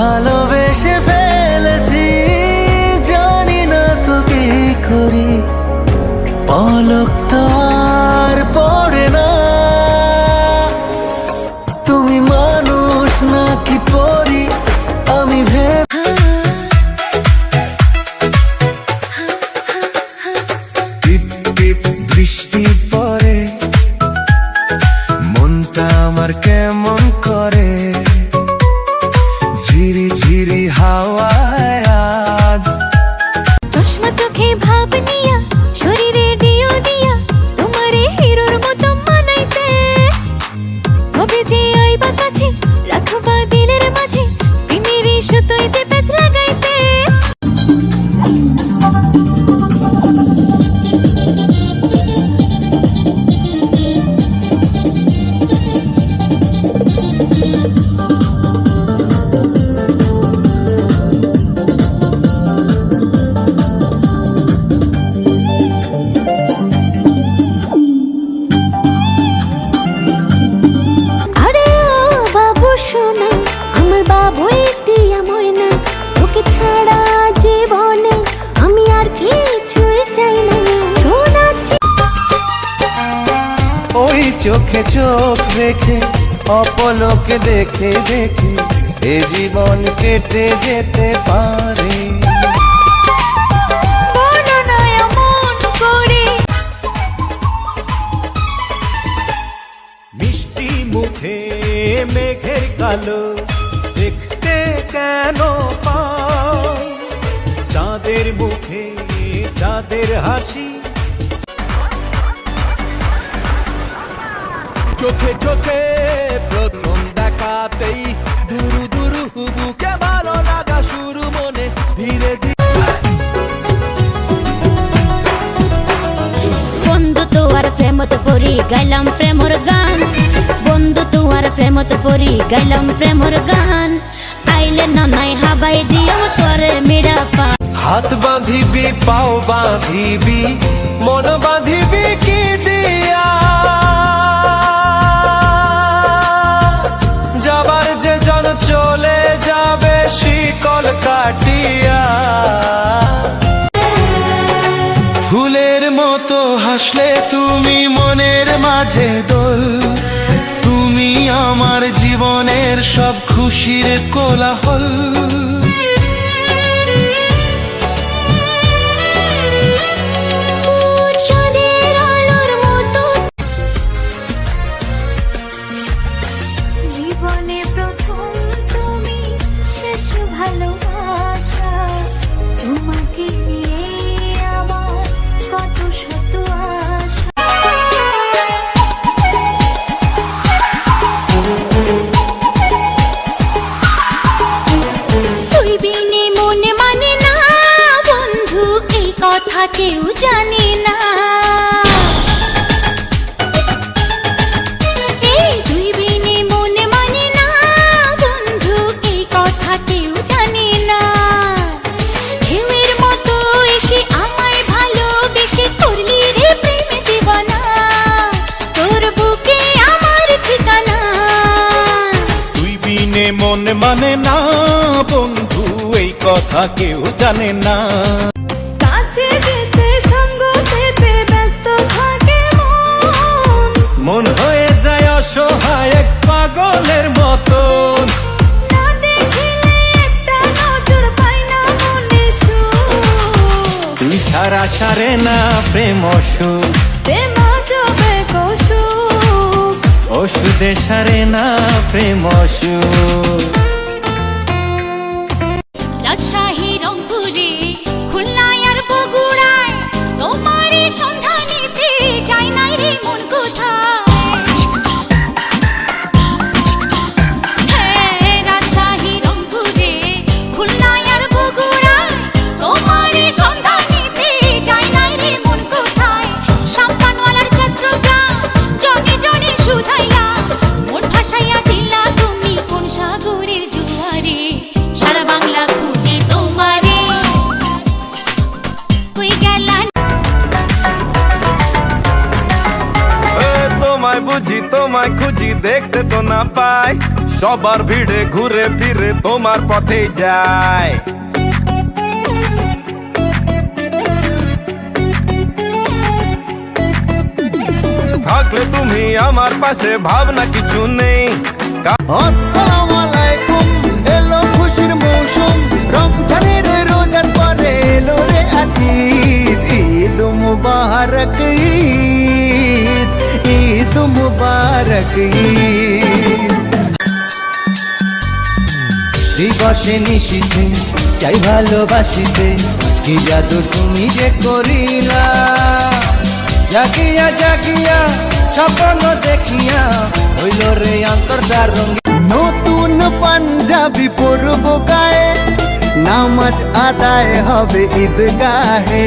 ভালোবেসে ফেলেছি, জানি না তো কি করি, পলক তো আর পড়ে না। তুমি মানুষ নাকি পরি আমি বৃষ্টি পরে মনটা আমার কেমন করে, ঝিরি ঝিরি হাওয়ায় আজ। চশমা চোখে ভাব নিয়া শরীরে ডিও দিয়া তোমারে হিরোর মতো মানাইছে। কবে যে আইবা কাছে রাখবা দিলের মাঝে, প্রেমের সুতোয় যে প্যাচ লাগাইছে। চোখে চোখ রেখে অপলকে দেখে দেখে এ জীবন কেটে যেতে পারে। মিষ্টি মুখে মেঘের কালো দেখতে কেন পাই, চাঁদের মুখে চাঁদের হাসি। চোখে চোখে প্রথম দেখাতেই দুরু দুরু বুকে ভালো লাগা শুরু, মনে ধীরে ধীরে। বন্ধু তোমার প্রেমত পড়ি গাইলাম প্রেমর গান, বন্ধু তোমার প্রেমত পড়ি গাইলাম প্রেমর গান। আইলে না নাই হাবাই দিও তোরে মিড়া পা। হাত বাঁধিবি পাও বাঁধিবি মন বাঁধিবি কি দিয়া, যাবার যে জন চলে যাবে শিকল কাটিয়া। ফুলের মতো হাসলে তুমি মনের মাঝে দোল, তুমি আমার জীবনের সব খুশির কোলাহল। জীবনে প্রথম তুমি, শেষ ভালোবাসা, তোমাকে নিয়ে আমার কত শত আশা। তুই বিনে মনে মানে না বন্ধু, এই কথা কেউ জানে না। মন মানে না বন্ধু, এই কথা কেউ জানে না। কাছে যেতে সঙ্গ পেতে ব্যস্ত থাকে মন, মন হয়ে যায় অসহায় এক পাগলের মতন। না দেখিলে একটা নজর পাই না মনে সুখ, তুই ছাড়া সারে না প্রেম সুখ, প্রেম জবে কসুখ, ওষুধে সারে না প্রেম সুখ। রাজশাহী রংপুরে খুলনায় আর বগুড়ায় তোমারই সন্ধানেতে যাই নাই রে মন কোথায়। রাজশাহী রংপুরে খুলনায় আর বগুড়ায় তোমারই সন্ধানেতে যাই নাই রে মন কোথায়। সাম্পানওয়ালার চট্টগ্রাম জনে জনে শুধাইয়া মন ভাসাইয়া দিলা তুমি কোন সাগরের জোয়ারে। সারা বাংলা খুঁজে তোমারে কই গেলা। তোমায় বুঝি তোমায় খুঁজি দেখতে তো না পাই, সবার ভিড়ে ঘুরে ফিরে তোমার পথে যায়। থাকলে তুমি আমার পাশে, ভাবনা কিছু নেই। আসসালামু আলাইকুম, এলো খুশির মৌসুম, রমজানের রোজার পরে এলো রে ঈদ। ঈদ মুবারক ঈদ, ঈদ মুবারক ঈদ। দিবসে নিশীথে চাই ভালোবাসিতে, কি জাদু তুমি যে করিলা। জাগিয়া জাগিয়া স্বপ্ন দেখিয়া হইল রে অন্তর্দার রঙিন। নতুন পাঞ্জাবি পরব গায়ে, নামাজ আদায় হবে ঈদগাহে।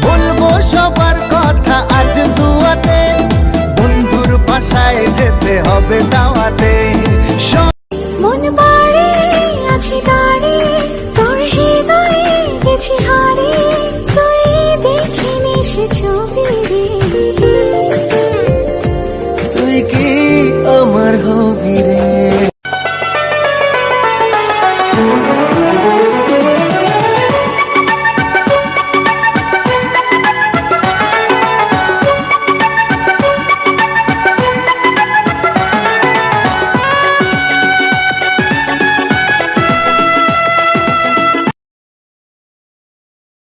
বলবো সবার কথা আজ দুয়াতে, বন্ধুর বাসায় যেতে হবে দাওয়াতে। মন বার